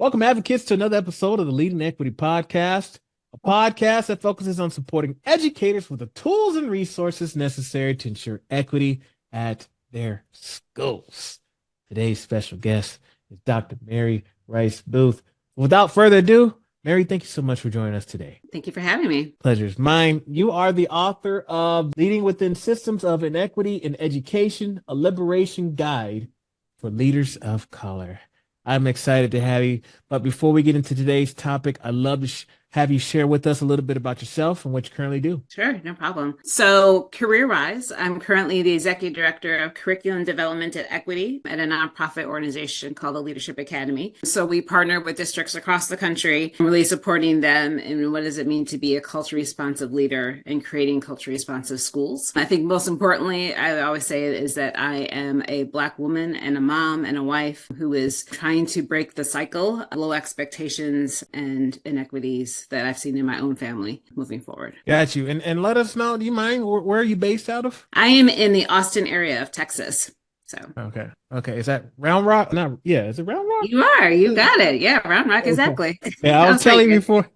Welcome, advocates, to another episode of the Leading Equity Podcast, a podcast that focuses on supporting educators with the tools and resources necessary to ensure equity at their schools. Today's special guest is Dr. Mary Rice-Boothe. Without further ado, Mary, thank you so much for joining us today. Thank you for having me. Pleasure is mine. You are the author of Leading Within Systems of Inequity in Education, a Liberation Guide for Leaders of Color. I'm excited to have you. But before we get into today's topic, I'd love to have you share with us a little bit about yourself and what you currently do. Sure, no problem. So career-wise, I'm currently the Executive Director of Curriculum Development at Equity at a nonprofit organization called the Leadership Academy. So we partner with districts across the country, really supporting them in what does it mean to be a culturally responsive leader and creating culturally responsive schools. I think most importantly, I always say is that I am a Black woman and a mom and a wife who is trying to break the cycle of low expectations and inequities that I've seen in my own family moving forward. Got you. And let us know, do you mind, where are you based out of? I am in the Austin area of Texas. So Okay. Is that Round Rock? Is it Round Rock? You got it. Yeah, Round Rock, exactly. Yeah, I was telling you before.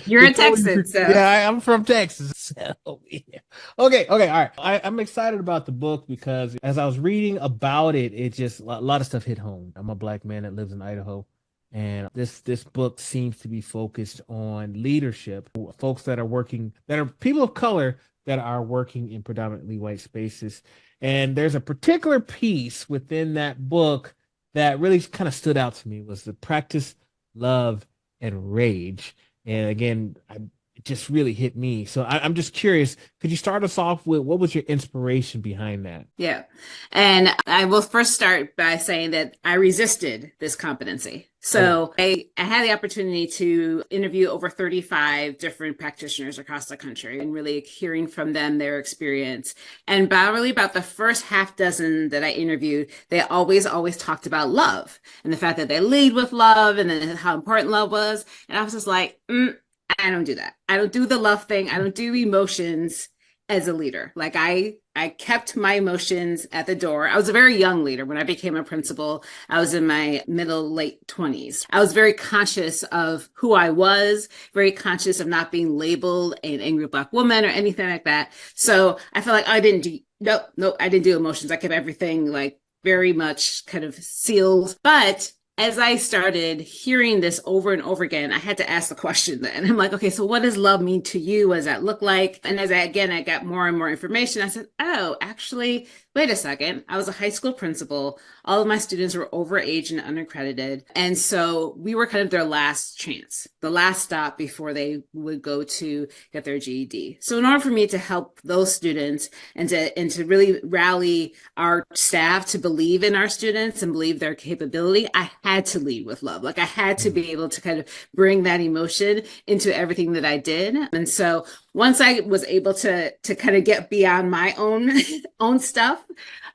You're in Texas, so yeah, I'm from Texas. So, yeah. Okay, all right. I'm excited about the book because as I was reading about it, it just a lot of stuff hit home. I'm a Black man that lives in Idaho. And this book seems to be focused on leadership, folks that are people of color that are working in predominantly white spaces. And there's a particular piece within that book that really kind of stood out to me was the practice, love, and rage. And again, it just really hit me. So I'm just curious, could you start us off with what was your inspiration behind that? Yeah. And I will first start by saying that I resisted this competency. So I had the opportunity to interview over 35 different practitioners across the country and really hearing from them their experience. And about the first half dozen that I interviewed, they always talked about love and the fact that they lead with love and then how important love was. And I was just like, I don't do that. I don't do the love thing. I don't do emotions as a leader. Like I kept my emotions at the door. I was a very young leader. When I became a principal, I was in my late 20s. I was very conscious of who I was, very conscious of not being labeled an angry Black woman or anything like that. So I felt like I didn't do emotions. I kept everything like very much kind of sealed. But as I started hearing this over and over again, I had to ask the question then. I'm like, okay, so what does love mean to you? What does that look like? And I got more and more information. I said, oh, actually, wait a second. I was a high school principal. All of my students were overage and unaccredited. And so we were kind of their last chance, the last stop before they would go to get their GED. So in order for me to help those students and to really rally our staff to believe in our students and believe their capability, I had to lead with love. Like I had to be able to kind of bring that emotion into everything that I did. And so once I was able to kind of get beyond my own stuff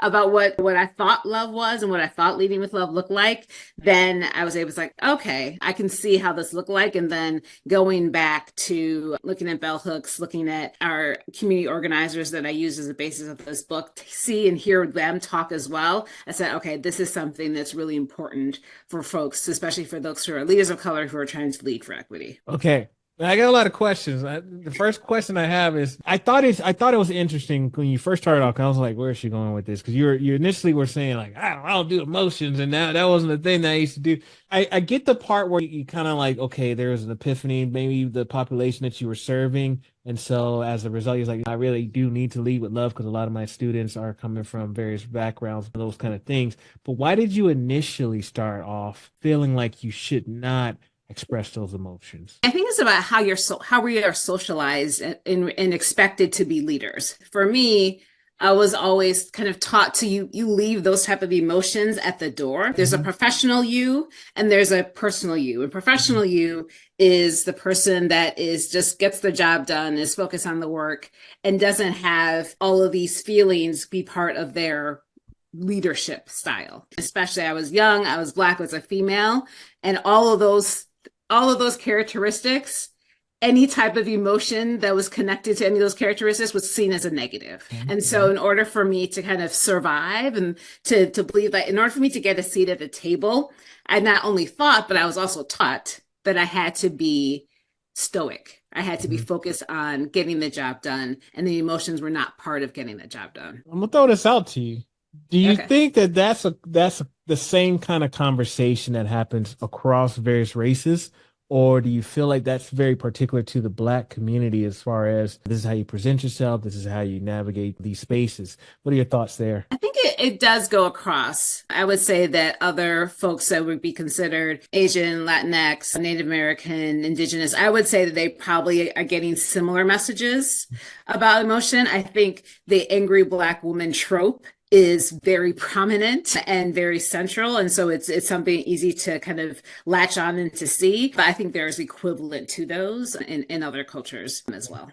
about what I thought love was and what I thought leading with love looked like, then I was able to like, okay, I can see how this looked like. And then going back to looking at bell hooks, looking at our community organizers that I use as a basis of this book, to see and hear them talk as well, I said, okay, this is something that's really important for folks, especially for those who are leaders of color who are trying to lead for equity. Okay. I got a lot of questions. The first question I have is, I thought it was interesting when you first started off. I was like, where is she going with this? Because you initially were saying like, I don't do emotions, and that wasn't the thing that I used to do. I get the part where you kind of like, okay, there was an epiphany, maybe the population that you were serving, and so as a result, you're like, I really do need to lead with love because a lot of my students are coming from various backgrounds, those kind of things. But why did you initially start off feeling like you should not express those emotions? I think it's about how we are socialized and expected to be leaders. For me, I was always kind of taught to you leave those type of emotions at the door. There's a professional you and there's a personal you. And professional you is the person that is just gets the job done, is focused on the work, and doesn't have all of these feelings be part of their leadership style. Especially I was young, I was Black, I was a female, and all of those characteristics any type of emotion that was connected to any of those characteristics was seen as a negative. And so in order for me to kind of survive and to believe that in order for me to get a seat at the table, I not only thought, but I was also taught that I had to be stoic. I had to be Mhm. focused on getting the job done, and the emotions were not part of getting the job done. I'm gonna throw this out to you. Do you Okay. think that the same kind of conversation that happens across various races, or do you feel like that's very particular to the Black community as far as this is how you present yourself, this is how you navigate these spaces? What are your thoughts there? I think it does go across. I would say that other folks that would be considered Asian, Latinx, Native American, Indigenous, I would say that they probably are getting similar messages about emotion. I think the angry Black woman trope is very prominent and very central. And so it's something easy to kind of latch on and to see. But I think there's equivalent to those in other cultures as well.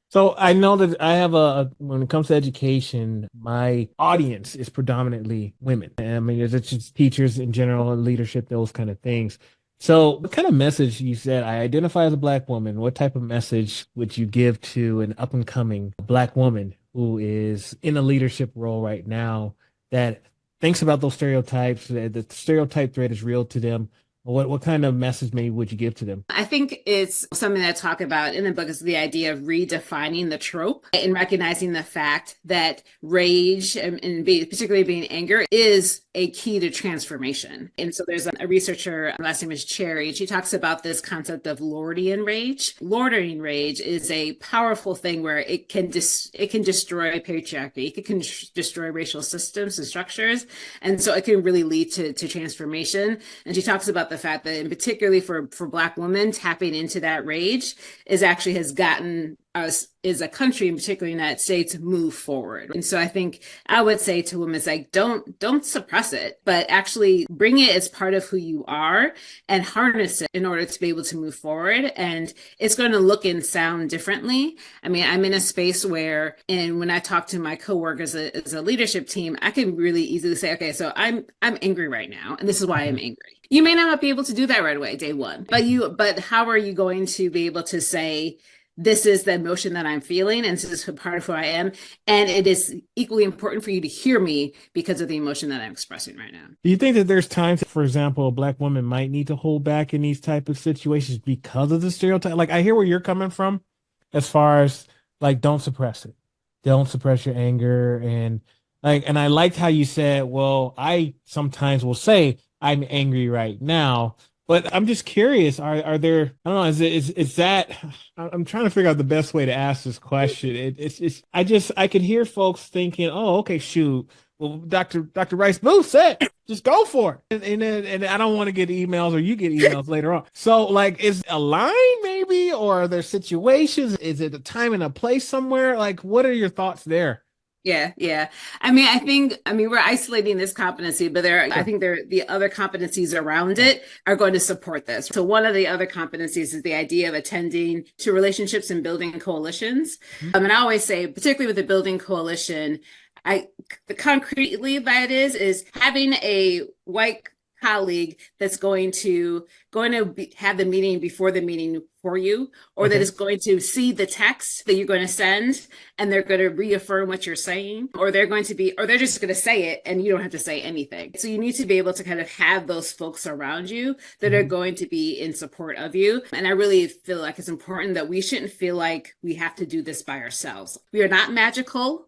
So I know that I have when it comes to education, my audience is predominantly women. I mean, it's just teachers in general, leadership, those kind of things. So what kind of message you said, I identify as a Black woman, what type of message would you give to an up and coming Black woman who is in a leadership role right now that thinks about those stereotypes, that the stereotype threat is real to them? What kind of message maybe would you give to them? I think it's something that I talk about in the book is the idea of redefining the trope and recognizing the fact that rage particularly being anger is a key to transformation. And so there's a researcher, last name is Cherry, and she talks about this concept of Lordian rage. Lording rage is a powerful thing where it can destroy patriarchy, it can destroy racial systems and structures, and so it can really lead to transformation. And she talks about the fact that, and particularly for Black women, tapping into that rage has gotten us as a country, and particularly the United States, move forward. And so I think I would say to women, it's like, don't suppress it, but actually bring it as part of who you are and harness it in order to be able to move forward. And it's going to look and sound differently. I mean, I'm in a space where, and when I talk to my coworkers as a leadership team, I can really easily say, okay, so I'm angry right now, and this is why I'm angry. You may not be able to do that right away, day one, but how are you going to be able to say, this is the emotion that I'm feeling, and this is part of who I am. And it is equally important for you to hear me because of the emotion that I'm expressing right now. Do you think that there's times, for example, a Black woman might need to hold back in these type of situations because of the stereotype? Like, I hear where you're coming from as far as like, don't suppress it. Don't suppress your anger. And I liked how you said, well, I sometimes will say I'm angry right now. But I'm just curious, are there, I don't know, is that I'm trying to figure out the best way to ask this question. It's I could hear folks thinking, oh, okay, shoot. Well, Dr. Rice-Boothe said, just go for it. And I don't want to get emails or you get emails later on. So like, is a line maybe, or are there situations? Is it a time and a place somewhere? Like, what are your thoughts there? Yeah, yeah. I mean, we're isolating this competency, but I Sure. think the other competencies around it are going to support this. So one of the other competencies is the idea of attending to relationships and building coalitions. And I always say, particularly with the building coalition, the concretely that is having a white colleague that's have the meeting before the meeting for you, or that Okay. is going to see the text that you're going to send and they're going to reaffirm what you're saying, or they're just going to say it and you don't have to say anything. So you need to be able to kind of have those folks around you that are Mhm. going to be in support of you. And I really feel like it's important that we shouldn't feel like we have to do this by ourselves. We are not magical.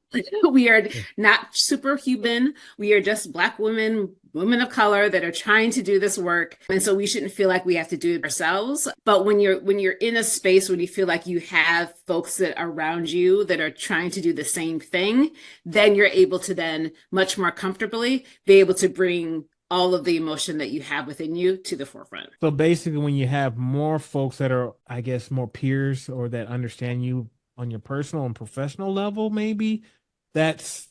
We are not superhuman. We are just Black women of color that are trying to do this work. And so we shouldn't feel like we have to do it ourselves. But when you're in a space when you feel like you have folks that are around you that are trying to do the same thing, then you're able to then much more comfortably be able to bring all of the emotion that you have within you to the forefront. So basically, when you have more folks that are, I guess, more peers or that understand you on your personal and professional level, maybe that's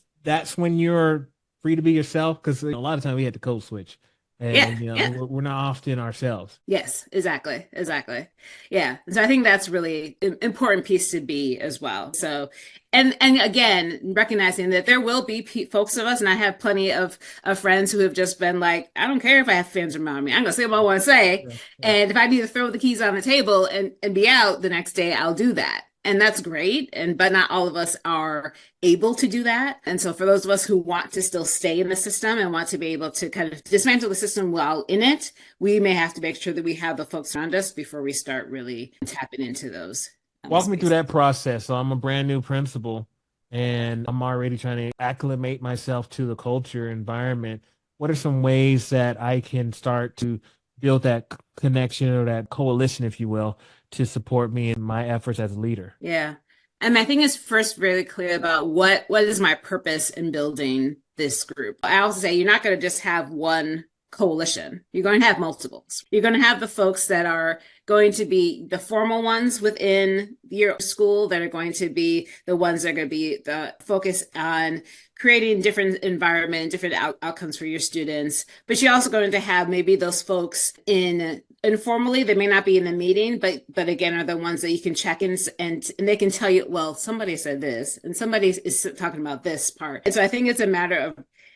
when you're free to be yourself. Because a lot of times we had to code switch. Yeah, and yeah. we're not often ourselves. Yes, exactly. Exactly. Yeah. So I think that's really important piece to be as well. So, and again, recognizing that there will be folks of us, and I have plenty of friends who have just been like, I don't care if I have fans around me. I'm gonna say what I want to say. Yeah, yeah. And if I need to throw the keys on the table and be out the next day, I'll do that. And that's great. And but not all of us are able to do that. And so for those of us who want to still stay in the system and want to be able to kind of dismantle the system while in it, we may have to make sure that we have the folks around us before we start really tapping into those Walk me through spaces. that process. So I'm a brand new principal and I'm already trying to acclimate myself to the culture environment. What are some ways that I can start to build that connection or that coalition, if you will, to support me in my efforts as a leader? Yeah. And I think it's first really clear about what is my purpose in building this group. I also say you're not going to just have one coalition. You're going to have multiples. You're going to have the folks that are going to be the formal ones within your school that are going to be the ones that are going to be the focus on creating different environment, different outcomes for your students. But you're also going to have maybe those folks in informally, they may not be in the meeting, but again are the ones that you can check in and they can tell you, well, somebody said this and somebody is talking about this part. And so I think it's a matter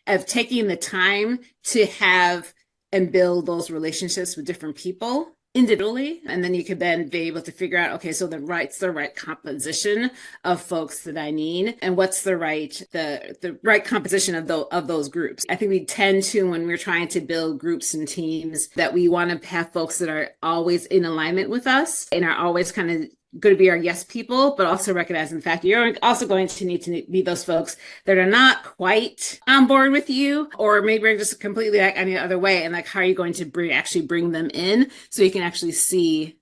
of taking the time to have and build those relationships with different people individually, and then you could then be able to figure out, okay, so the right composition of folks that I need, and what's the right composition of those groups. I think we tend to, when we're trying to build groups and teams, that we want to have folks that are always in alignment with us and are always kind of going to be our yes people, but also recognizing the fact you're also going to need to be those folks that are not quite on board with you, or maybe are just completely like any other way. And like, how are you going to bring them in so you can actually see,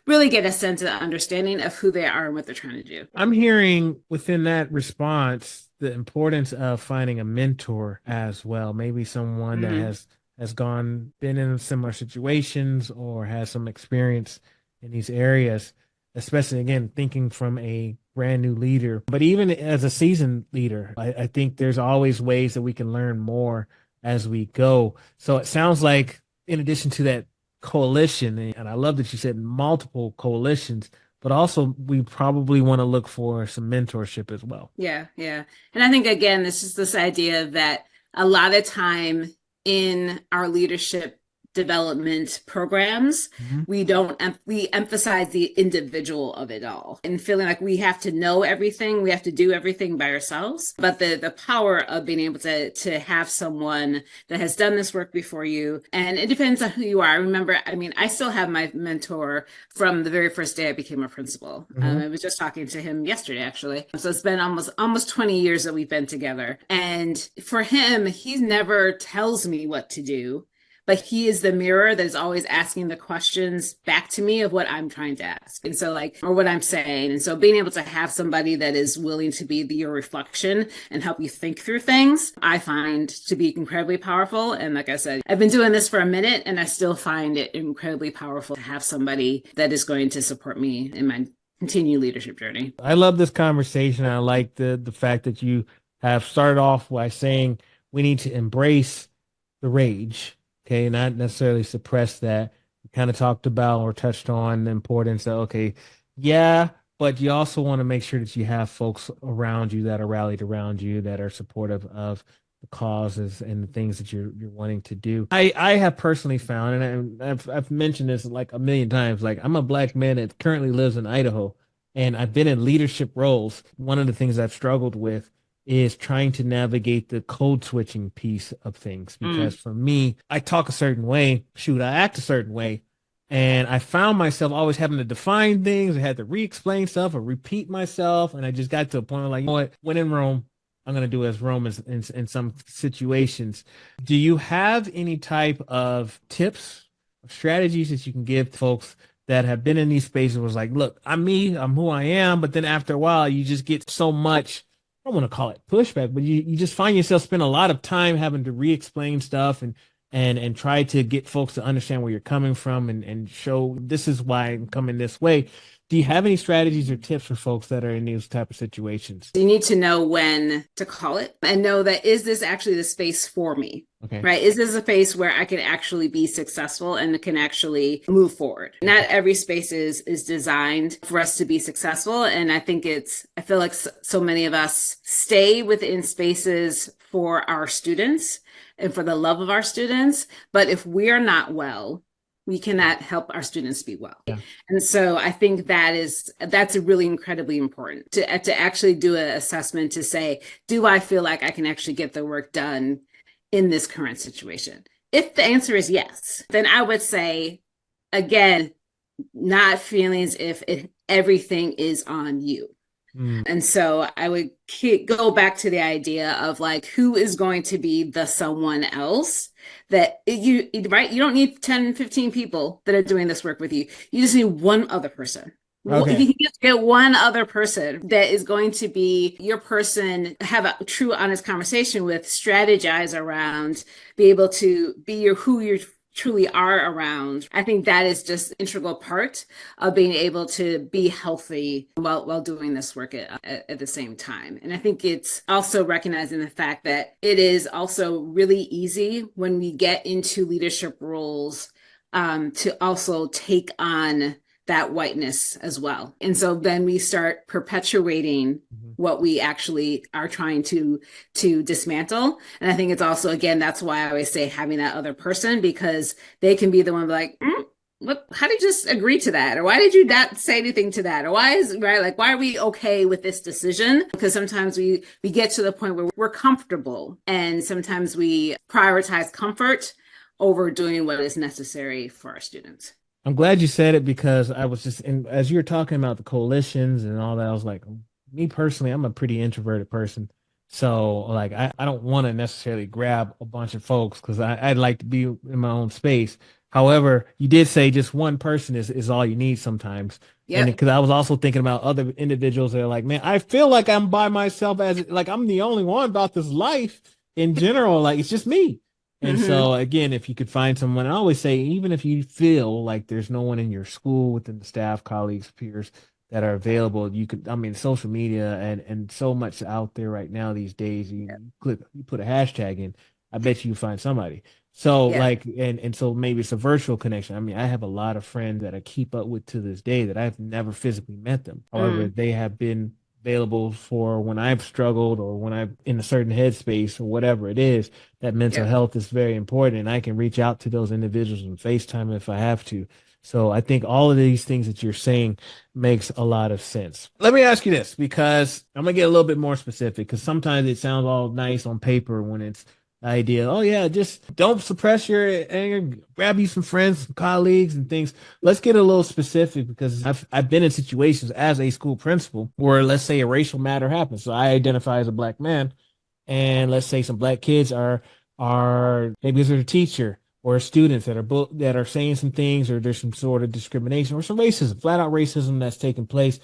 really get a sense of understanding of who they are and what they're trying to do. I'm hearing within that response the importance of finding a mentor as well. Maybe someone that Mm-hmm. has been in similar situations or has some experience in these areas, especially again thinking from a brand new leader. But even as a seasoned leader, I think there's always ways that we can learn more as we go. So it sounds like in addition to that coalition, and I love that you said multiple coalitions, but also we probably want to look for some mentorship as well. Yeah, yeah. And I think again, this is this idea that a lot of time in our leadership development programs, Mhm. we emphasize the individual of it all and feeling like we have to know everything, we have to do everything by ourselves. But the power of being able to have someone that has done this work before you, and it depends on who you are. I remember, I mean, I still have my mentor from the very first day I became a principal. Mhm. I was just talking to him yesterday, actually. So it's been almost 20 years that we've been together. And for him, he never tells me what to do, but he is the mirror that is always asking the questions back to me of what I'm trying to ask. And so like, or what I'm saying. And so being able to have somebody that is willing to be your reflection and help you think through things, I find to be incredibly powerful. And like I said, I've been doing this for a minute and I still find it incredibly powerful to have somebody that is going to support me in my continued leadership journey. I love this conversation. I like the fact that you have started off by saying we need to embrace the rage, okay, not necessarily suppress that. We kind of talked about or touched on the importance of, okay, yeah, but you also want to make sure that you have folks around you that are rallied around you that are supportive of the causes and the things that you're wanting to do. I have personally found, and I've mentioned this like a million times, like I'm a black man that currently lives in Idaho, and I've been in leadership roles. One of the things I've struggled with is trying to navigate the code switching piece of things. Because Mm. for me, I talk a certain way, shoot, I act a certain way. And I found myself always having to define things. I had to re-explain stuff or repeat myself. And I just got to a point where like, you know what, when in Rome, I'm going to do as Rome is in some situations. Do you have any type of tips, strategies that you can give folks that have been in these spaces was like, look, I'm me, I'm who I am. But then after a while, you just get so much, I don't want to call it pushback, but you just find yourself spend a lot of time having to re-explain stuff and try to get folks to understand where you're coming from and show this is why I'm coming this way. Do you have any strategies or tips for folks that are in these type of situations? You need to know when to call it and know that is this actually the space for me? Okay. Right? Is this a space where I can actually be successful and can actually move forward? Not every space is designed for us to be successful. And I feel like so many of us stay within spaces for our students and for the love of our students. But if we're not well, we cannot help our students be well. Yeah. And so I think that's really incredibly important to actually do an assessment to say, do I feel like I can actually get the work done in this current situation? If the answer is yes, then I would say, again, not feelings if everything is on you. And so I would go back to the idea of like, who is going to be the someone else that right? You don't need 10, 15 people that are doing this work with you. You just need one other person. If you Okay. can just get one other person that is going to be your person, have a true, honest conversation with, strategize around, be able to be who you truly are around. I think that is just an integral part of being able to be healthy while doing this work at the same time. And I think it's also recognizing the fact that it is also really easy when we get into leadership roles to also take on that whiteness as well. And so then we start perpetuating what we actually are trying to dismantle. And I think it's also, again, that's why I always say having that other person, because they can be the one like, what, how did you just agree to that? Or why did you not say anything to that? Or why are we okay with this decision? Because sometimes we get to the point where we're comfortable, and sometimes we prioritize comfort over doing what is necessary for our students. I'm glad you said it because I was as you were talking about the coalitions and all that, I was like, me personally, I'm a pretty introverted person. So like I don't want to necessarily grab a bunch of folks because I'd like to be in my own space. However, you did say just one person is all you need sometimes. And Yep. because I was also thinking about other individuals that are like, man, I feel like I'm by myself as like I'm the only one about this life in general. Like it's just me. And Mm-hmm. so again, if you could find someone, I always say, even if you feel like there's no one in your school, within the staff, colleagues, peers that are available, you could, I mean, social media and so much out there right now these days, you put a hashtag in, I bet you find somebody. So Yeah. like, and so maybe it's a virtual connection. I mean, I have a lot of friends that I keep up with to this day that I've never physically met them. However, Mm. they have been available for when I've struggled or when I'm in a certain headspace or whatever it is. That mental Yep. health is very important, and I can reach out to those individuals on FaceTime if I have to. So I think all of these things that you're saying makes a lot of sense. Let me ask you this, because I'm gonna get a little bit more specific, because sometimes it sounds all nice on paper when it's the idea, oh yeah, just don't suppress your anger, grab you some friends, some colleagues and things. Let's get a little specific, because I've been in situations as a school principal where, let's say, a racial matter happens. So I identify as a black man, and let's say some black kids are maybe there's a teacher or students that are saying some things, or there's some sort of discrimination or some racism, flat out racism that's taking place,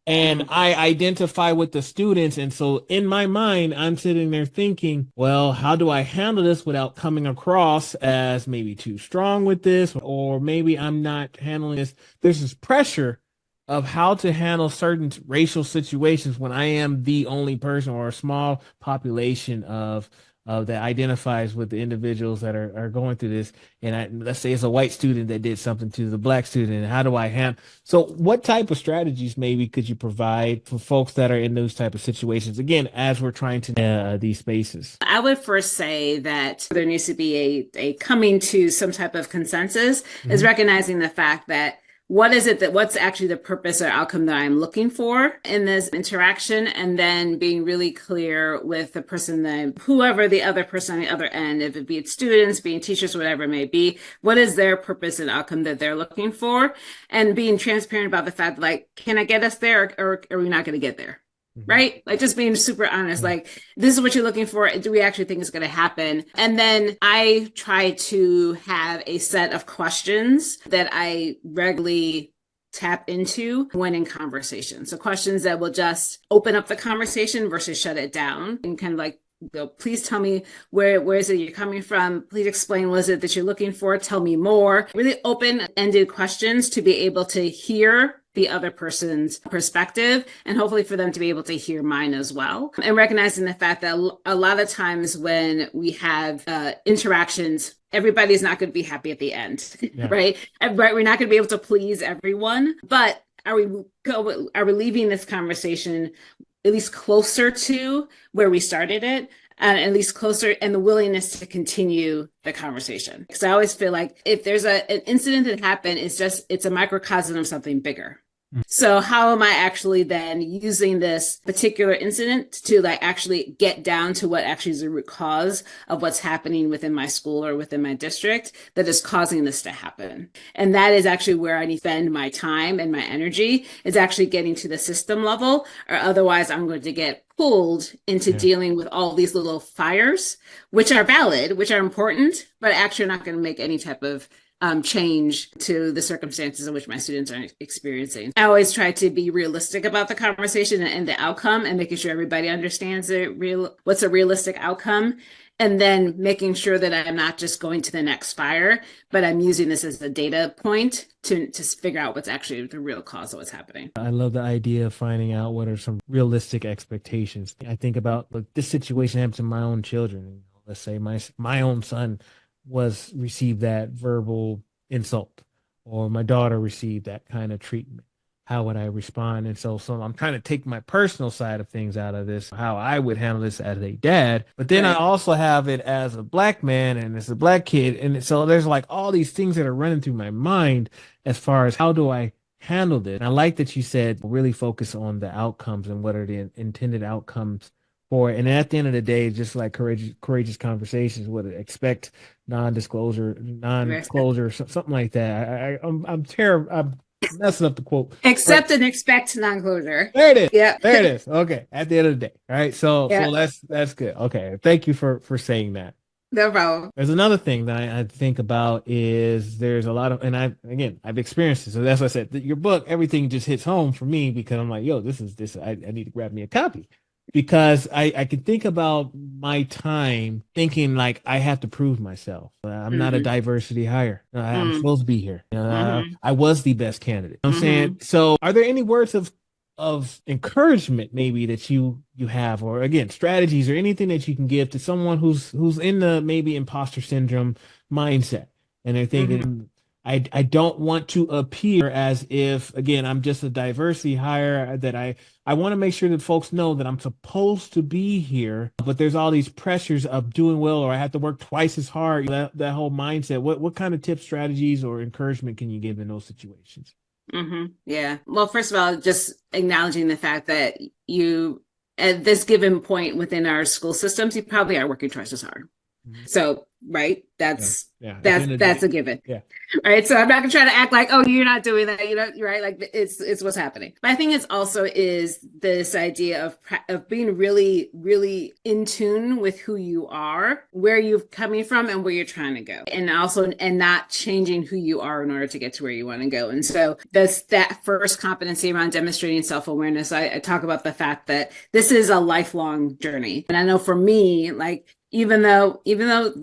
and Mm. I identify with the students. And so in my mind, I'm sitting there thinking, well, how do I handle this without coming across as maybe too strong with this, or maybe I'm not handling this? There's this pressure of how to handle certain racial situations when I am the only person or a small population of that identifies with the individuals that are going through this. And let's say it's a white student that did something to the black student. And how do I handle? So what type of strategies maybe could you provide for folks that are in those type of situations? Again, as we're trying to these spaces. I would first say that there needs to be a coming to some type of consensus, is Mhm. recognizing the fact that what's actually the purpose or outcome that I'm looking for in this interaction, and then being really clear with the person, whoever the other person on the other end, if it be students, being teachers, whatever it may be, what is their purpose and outcome that they're looking for, and being transparent about the fact, like, can I get us there, or are we not going to get there? Mhm. Right? Like, just being super honest, Yeah. like, this is what you're looking for. Do we actually think it's going to happen? And then I try to have a set of questions that I regularly tap into when in conversation. So questions that will just open up the conversation versus shut it down, and kind of like, please tell me where is it you're coming from? Please explain what is it that you're looking for? Tell me more. Really open-ended questions to be able to hear the other person's perspective, and hopefully for them to be able to hear mine as well. And recognizing the fact that a lot of times when we have interactions, everybody's not going to be happy at the end, right? We're not going to be able to please everyone, but are we leaving this conversation at least closer to where we started it, and at least closer, and the willingness to continue the conversation? Because I always feel like if there's an incident that happened, it's a microcosm of something bigger. So how am I actually then using this particular incident to like actually get down to what actually is the root cause of what's happening within my school or within my district that is causing this to happen? And that is actually where I need to spend my time and my energy, is actually getting to the system level, or otherwise I'm going to get pulled into dealing with all these little fires, which are valid, which are important, but actually are not going to make any type of change to the circumstances in which my students are experiencing. I always try to be realistic about the conversation and the outcome, and making sure everybody understands what's a realistic outcome, and then making sure that I'm not just going to the next fire, but I'm using this as a data point to figure out what's actually the real cause of what's happening. I love the idea of finding out what are some realistic expectations. I think about, look, this situation happens to my own children. Let's say my own son received that verbal insult, or my daughter received that kind of treatment. How would I respond? And so I'm trying to take my personal side of things out of this, how I would handle this as a dad. But then I also have it as a Black man and as a Black kid. And so there's like all these things that are running through my mind as far as how do I handle this. And I like that you said really focus on the outcomes and what are the intended outcomes for it. And at the end of the day, just like courageous conversations, what expect non-disclosure, something like that. I'm terrible. I'm messing up the quote. Accept and expect non-closure. There it is. Yeah. There it is. Okay. At the end of the day. All right. So that's good. Okay. Thank you for saying that. No problem. There's another thing that I think about is there's a lot of, and I've experienced it. So that's why I said your book, everything just hits home for me, because I'm like, yo, I need to grab me a copy. Because I can think about my time thinking like I have to prove myself. I'm not a diversity hire. I'm supposed to be here. I was the best candidate. You know what I'm saying? So are there any words of encouragement maybe that you have, or again, strategies or anything that you can give to someone who's in the maybe imposter syndrome mindset, and they're thinking, I don't want to appear as if, again, I'm just a diversity hire, that I want to make sure that folks know that I'm supposed to be here, but there's all these pressures of doing well, or I have to work twice as hard, that whole mindset. What kind of tips, strategies, or encouragement can you give in those situations? Yeah. Well, first of all, just acknowledging the fact that you, at this given point within our school systems, you probably are working twice as hard. So, right. That's a given. Yeah. Right. So I'm not gonna try to act like, oh, you're not doing that. You're right. Like it's what's happening. But I think it's also is this idea of being really, really in tune with who you are, where you're coming from, and where you're trying to go. And not changing who you are in order to get to where you want to go. And so that's that first competency around demonstrating self-awareness. I talk about the fact that this is a lifelong journey. And I know for me, like, even though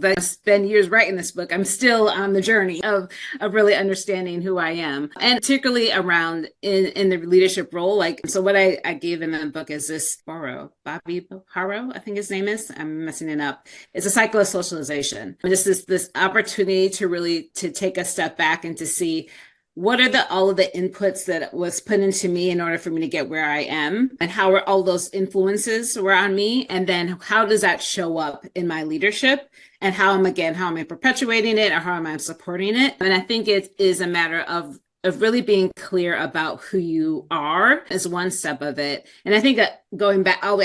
I spend years writing this book, I'm still on the journey of really understanding who I am, and particularly around in the leadership role. Like, so what I gave in the book is this Bobby Haro, I think his name is. I'm messing it up. It's a cycle of socialization. Just this opportunity to take a step back and to see what are all of the inputs that was put into me in order for me to get where I am, and how are all those influences were on me, and then how does that show up in my leadership, and how am I perpetuating it, or how am I supporting it? And I think it is a matter of really being clear about who you are as one step of it. And I think that going back all the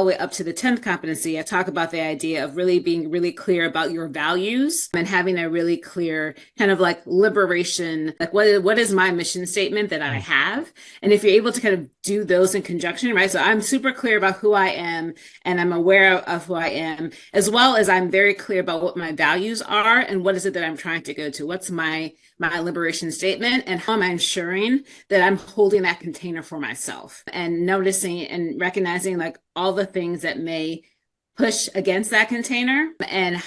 way up to the 10th competency, I talk about the idea of really being really clear about your values and having a really clear kind of like liberation, like what is my mission statement that I have? And if you're able to kind of do those in conjunction, right? So I'm super clear about who I am, and I'm aware of who I am, as well as I'm very clear about what my values are and what is it that I'm trying to go to. What's my liberation statement, and how am I ensuring that I'm holding that container for myself, and noticing and recognizing like all the things that may push against that container, and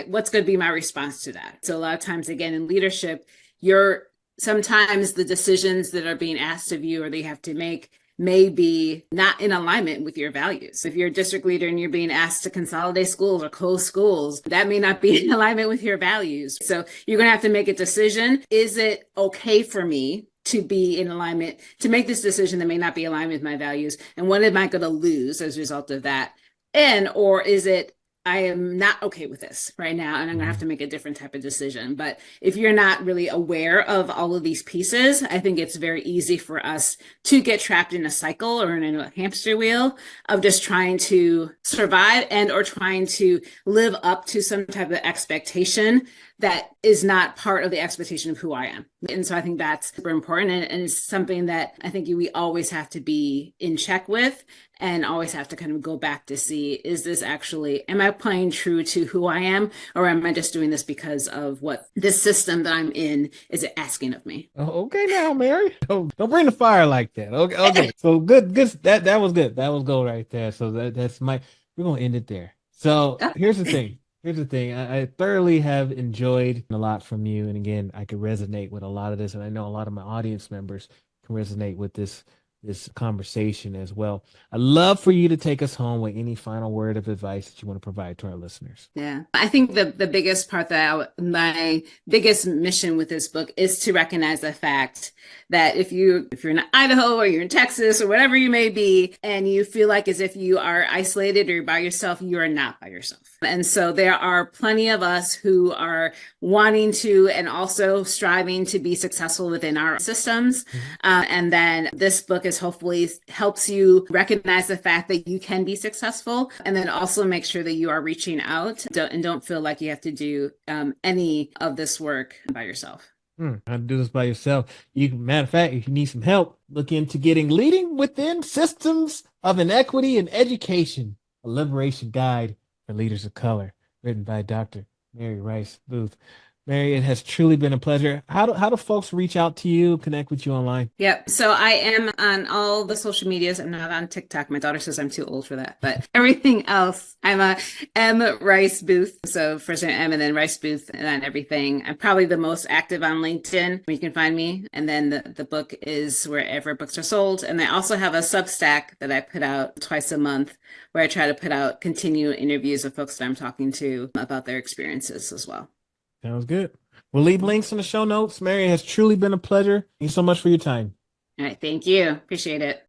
what's going to be my response to that. So a lot of times, again, in leadership, you're sometimes the decisions that are being asked of you or they have to make may be not in alignment with your values. If you're a district leader and you're being asked to consolidate schools or close schools, that may not be in alignment with your values. So you're going to have to make a decision. Is it okay for me to be in alignment, to make this decision that may not be aligned with my values? And what am I going to lose as a result of that? Or is it, I am not okay with this right now, and I'm going to have to make a different type of decision. But if you're not really aware of all of these pieces, I think it's very easy for us to get trapped in a cycle or in a hamster wheel of just trying to survive and or trying to live up to some type of expectation that is not part of the expectation of who I am. And so I think that's super important. And it's something that I think we always have to be in check with and always have to kind of go back to see, is this actually, am I playing true to who I am? Or am I just doing this because of what this system that I'm in is asking of me? Oh, okay now, Mary. Don't bring the fire like that. Okay, okay. So good. That was good. That was gold right there. So that's we're gonna end it there. So here's the thing. I thoroughly have enjoyed a lot from you. And again, I could resonate with a lot of this. And I know a lot of my audience members can resonate with this conversation as well. I'd love for you to take us home with any final word of advice that you want to provide to our listeners. Yeah, I think the biggest part my biggest mission with this book is to recognize the fact that if you're in Idaho or you're in Texas or whatever you may be, and you feel like as if you are isolated or by yourself, you are not by yourself. And so there are plenty of us who are wanting to and also striving to be successful within our systems. And then this book is hopefully helps you recognize the fact that you can be successful, and then also make sure that you are reaching out and don't feel like you have to do any of this work by yourself. How to do this by yourself. Matter of fact, if you need some help, look into getting Leading Within Systems of Inequity in Education, a liberation guide for leaders of color, written by Dr. Mary Rice-Boothe. Mary, it has truly been a pleasure. How do folks reach out to you, connect with you online? Yep. So I am on all the social medias. I'm not on TikTok. My daughter says I'm too old for that, but everything else, I'm a M Rice-Boothe. So first name M and then Rice-Boothe and everything. I'm probably the most active on LinkedIn. You can find me. And then the book is wherever books are sold. And I also have a Substack that I put out twice a month where I try to put out continued interviews of folks that I'm talking to about their experiences as well. Sounds good. We'll leave links in the show notes. Mary, it has truly been a pleasure. Thank you so much for your time. All right. Thank you. Appreciate it.